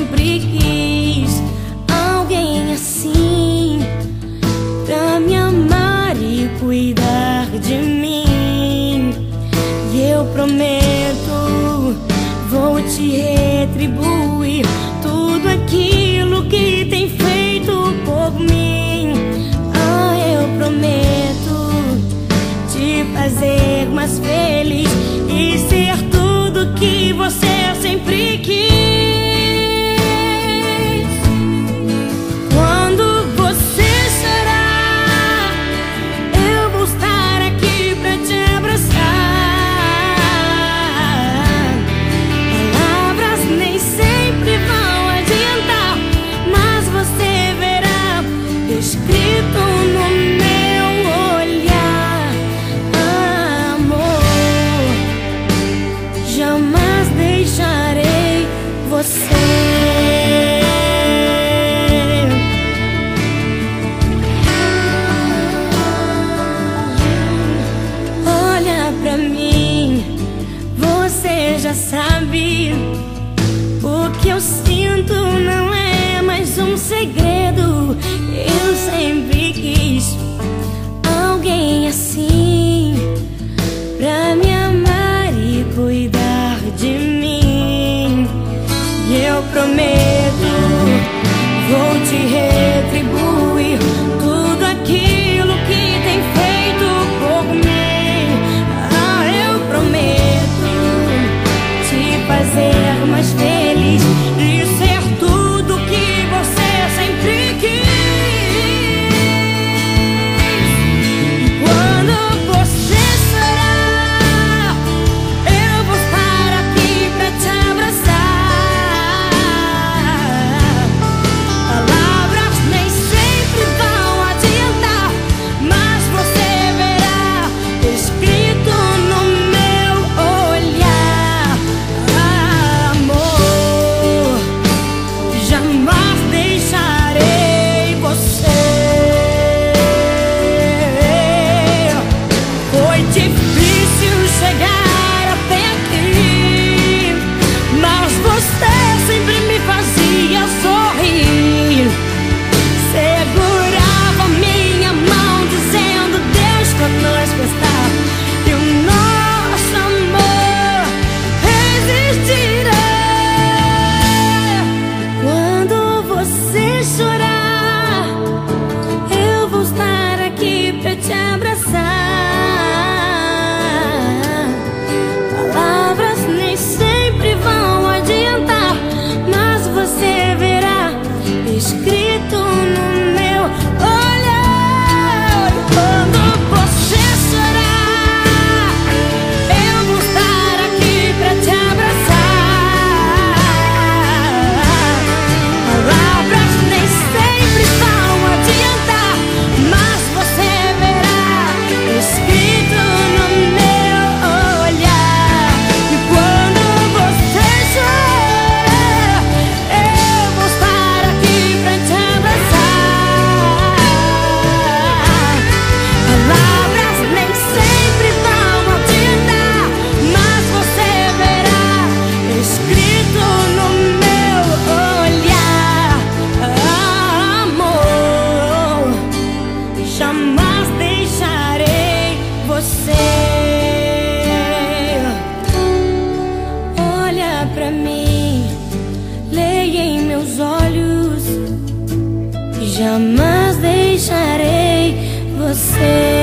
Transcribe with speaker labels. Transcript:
Speaker 1: sempre quis alguém assim pra me amar e cuidar de mim. E eu prometo, vou te retribuir tudo aquilo que tem feito por mim. Ah, eu prometo te fazer mais feliz e ser tudo que você sempre quis. Quando você chorar, eu vou estar aqui pra te abraçar. Palavras nem sempre vão adiantar, mas você verá escrito no meu olhar: amor, jamais deixarei você. Olha pra mim, você já sabe. O que eu sinto não é mais um segredo. Eu sempre quis alguém assim pra me amar e cuidar de mim. E eu prometo, vou te retribuir tudo aquilo que tem feito por mim. Ah, eu prometo te fazer mais feliz e ser tudo que você sempre quis. Quando você chorar, eu vou estar aqui pra te abraçar. Palavras nem sempre vão adiantar, mas você verá escrito no meu olhar: amor, jamais deixarei você. Foi difícil chegar até aqui, mas você sempre me fazia sorrir. Segurava minha mão dizendo: Deus conosco está, e o nosso amor resistirá. Quando você chorar, eu vou estar aqui pra te abraçar. Palavras nem sempre vão adiantar, mas você verá escrito no meu olhar. Quando você chorar, eu vou estar aqui pra te abraçar. Palavras nem sempre vão adiantar, mas você verá escrito no meu olhar. E quando você chorar, eu vou estar aqui pra te abraçar. Palavras nem sempre vão adiantar, mas você verá escrito no meu olhar: amor, jamais deixarei você. Olha pra mim, leia em meus olhos: jamais deixarei você.